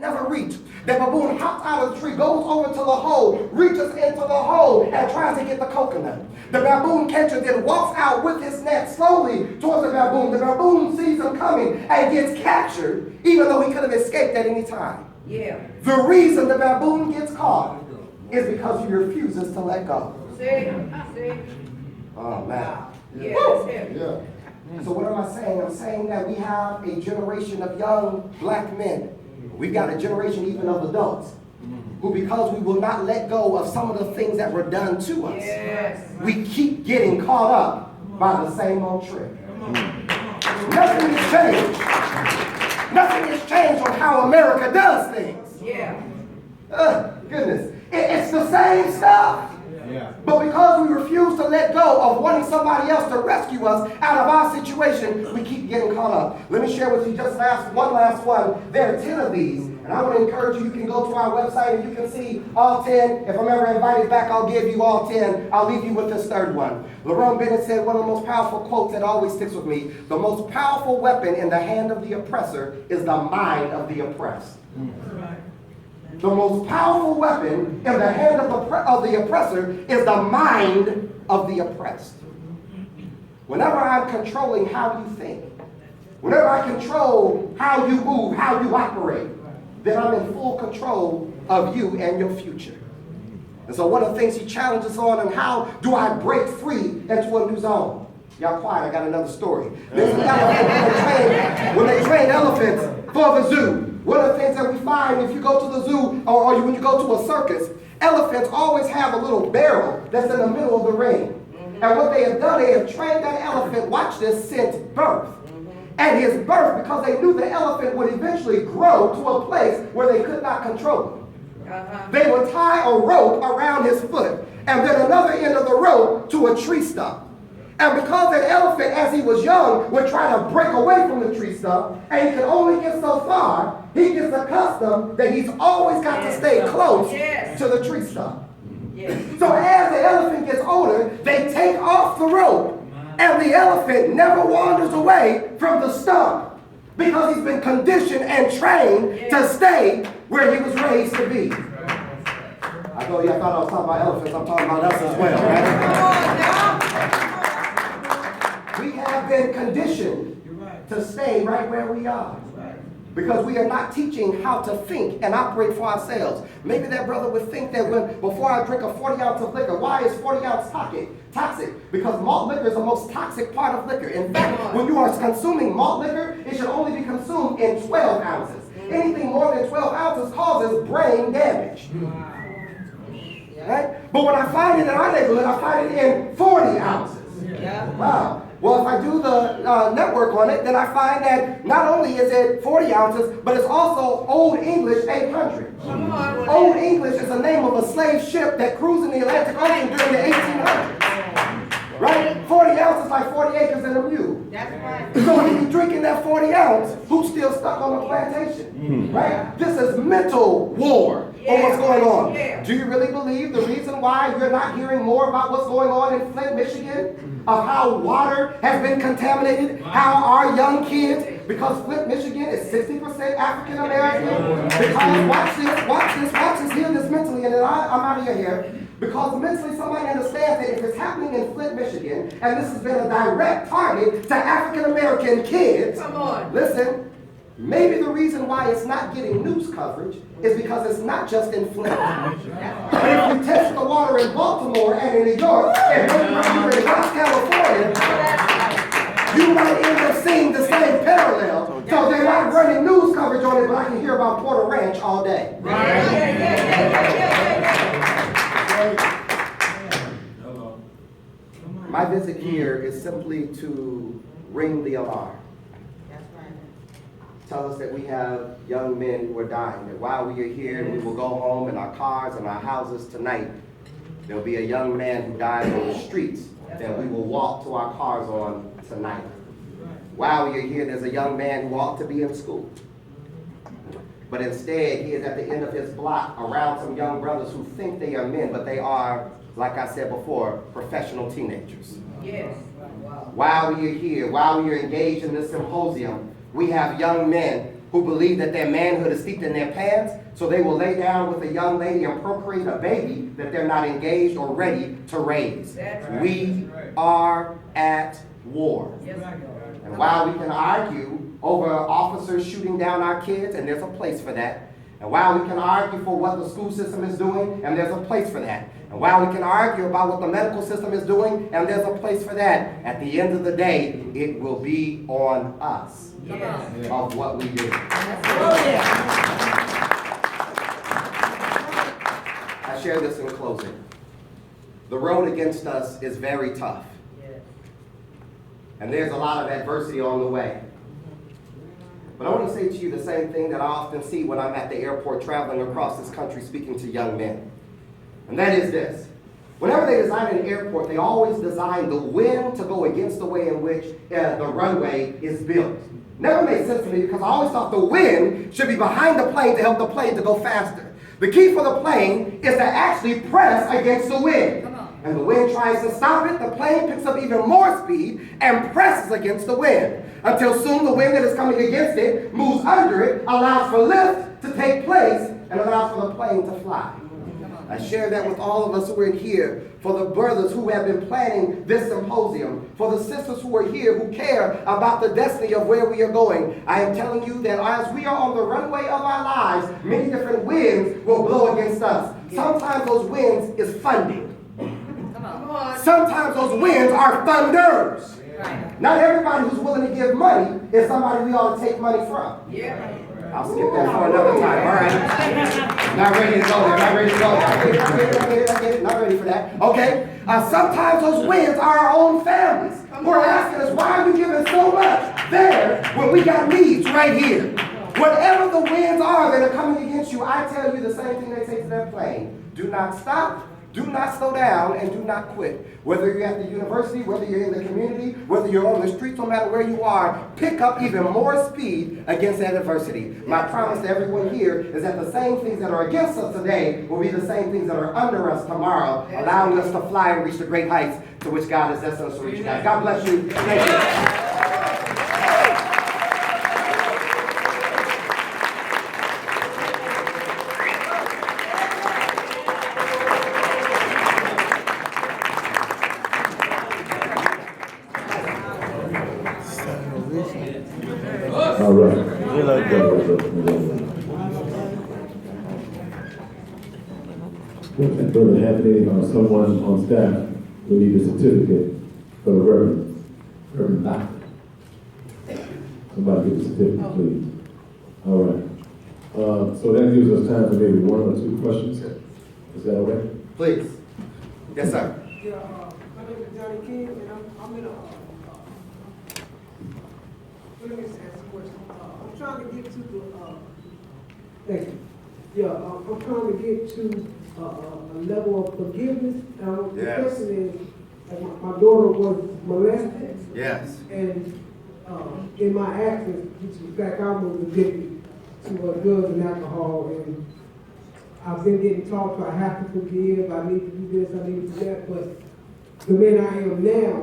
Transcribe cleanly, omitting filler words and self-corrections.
never reach. The baboon hops out of the tree, goes over to the hole, reaches into the hole, and tries to get the coconut. The baboon catcher then walks out with his net slowly towards the baboon. The baboon sees him coming and gets captured, even though he could have escaped at any time. Yeah. The reason the baboon gets caught is because he refuses to let go. See? Oh, man. Yeah. Yeah. So what am I saying? I'm saying that we have a generation of young black men. We've got a generation even of adults who, because we will not let go of some of the things that were done to us, we keep getting caught up by the same old trick. Nothing has changed. Nothing has changed on how America does things. Yeah. Goodness. It's the same stuff. Yeah. But because we refuse to let go of wanting somebody else to rescue us out of our situation, we keep getting caught up. Let me share with you just one last one. There are 10 of these. And I want to encourage you, you can go to our website and you can see all 10. If I'm ever invited back, I'll give you all 10. I'll leave you with this third one. Lerone Bennett said one of the most powerful quotes that always sticks with me. The most powerful weapon in the hand of the oppressor is the mind of the oppressed. The most powerful weapon in the hand of the oppressor is the mind of the oppressed. Whenever I'm controlling how you think, whenever I control how you move, how you operate, then I'm in full control of you and your future. And so one of the things he challenges on, and how do I break free into a new zone? Y'all quiet, I got another story. There's an elephant when they train elephants for the zoo. One of the things that we find if you go to the zoo or when you go to a circus, elephants always have a little barrel that's in the middle of the ring. And what they have done, they have trained that elephant, watch this, since birth. And his birth, because they knew the elephant would eventually grow to a place where they could not control him. They would tie a rope around his foot and then another end of the rope to a tree stump. And because that elephant, as he was young, would try to break away from the tree stump, and he could only get so far, he gets accustomed that he's always got to stay close to the tree stump. So as the elephant gets older, they take off the rope, and the elephant never wanders away from the stump because he's been conditioned and trained to stay where he was raised to be. I thought I was talking about elephants. I'm talking about us as well, right? We have been conditioned to stay right where we are because we are not teaching how to think and operate for ourselves. Maybe that brother would think that before I drink a 40 ounce of liquor, why is 40 ounce toxic? Because malt liquor is the most toxic part of liquor. In fact, when you are consuming malt liquor, it should only be consumed in 12 ounces. Anything more than 12 ounces causes brain damage. Right? But when I find it in our neighborhood, I find it in 40 ounces. Wow. Well, if I do the network on it, then I find that not only is it 40 ounces, but it's also Old English 800. Old English is the name of a slave ship that cruised in the Atlantic Ocean during the 1800s. Right? 40 ounces like 40 acres in a mule. That's right. So if you're drinking that 40 ounce, who's still stuck on the plantation? Right? This is mental war on what's going on. Do you really believe the reason why you're not hearing more about what's going on in Flint, Michigan? Of how water has been contaminated, how our young kids, because Flint, Michigan is 60% African American, because watch this, hear this mentally, and then I'm out of your hair, because mentally somebody understands that if it's happening in Flint, Michigan, and this has been a direct target to African American kids, listen, maybe the reason why it's not getting news coverage is because it's not just in Flint. But if you test the water in Baltimore and in New York and maybe in South California, you might end up seeing the same parallel. So they're not running news coverage on it, but I can hear about Porter Ranch all day. My visit here is simply to ring the alarm. Tell us that we have young men who are dying, that while we are here and we will go home in our cars and our houses tonight, there'll be a young man who dies on the streets that we will walk to our cars on tonight. While we are here, there's a young man who ought to be in school. But instead, he is at the end of his block around some young brothers who think they are men, but they are, like I said before, professional teenagers. Yes. While we are here, while we are engaged in this symposium, we have young men who believe that their manhood is steeped in their pants, so they will lay down with a young lady and procreate a baby that they're not engaged or ready to raise. Right. We are at war. Yes. And while we can argue over officers shooting down our kids, and there's a place for that, and while we can argue for what the school system is doing, and there's a place for that, and while we can argue about what the medical system is doing, and there's a place for that, at the end of the day, it will be on us of what we do. I share this in closing. The road against us is very tough. And there's a lot of adversity on the way. But I want to say to you the same thing that I often see when I'm at the airport traveling across this country speaking to young men. And that is this. Whenever they design an airport, they always design the wind to go against the way in which the runway is built. Never made sense to me because I always thought the wind should be behind the plane to help the plane to go faster. The key for the plane is to actually press against the wind. And the wind tries to stop it, the plane picks up even more speed and presses against the wind. Until soon the wind that is coming against it moves under it, allows for lift to take place, and allows for the plane to fly. I share that with all of us who are in here, for the brothers who have been planning this symposium, for the sisters who are here who care about the destiny of where we are going. I am telling you that as we are on the runway of our lives, many different winds will blow against us. Sometimes those winds is funding. Sometimes those winds are thunders. Right. Not everybody who's willing to give money is somebody we ought to take money from. Yeah. I'll skip that for another time. All right. Not ready to go there. Not ready to go there. I get it. Not ready for that. Okay. Sometimes those winds are our own families who are asking us, why are you giving so much there when we got needs right here? Whatever the winds are that are coming against you, I tell you the same thing they say to that plane. Do not stop. Do not slow down and do not quit. Whether you're at the university, whether you're in the community, whether you're on the streets, no matter where you are, pick up even more speed against that adversity. My promise to everyone here is that the same things that are against us today will be the same things that are under us tomorrow, allowing us to fly and reach the great heights to which God has destined us to reach. Guys, God bless you. Thank you. All right. Brother Anthony, someone on staff will need a certificate for the Reverend Doctor. Somebody get a certificate, please. All right. So that gives us time for maybe one or two questions. Is that okay? Please. Yes, sir. Yeah, my name is Johnny King, and I'm in a. Let me just ask a question. I'm trying to get to the. Thank you. Yeah, I'm trying to get to a level of forgiveness. The question is, my daughter was molested. Yes. And in my actions, which is back, I was addicted to drugs and alcohol, and I've been getting taught to I have to forgive, I need to do this, I need to do that, but the man I am now,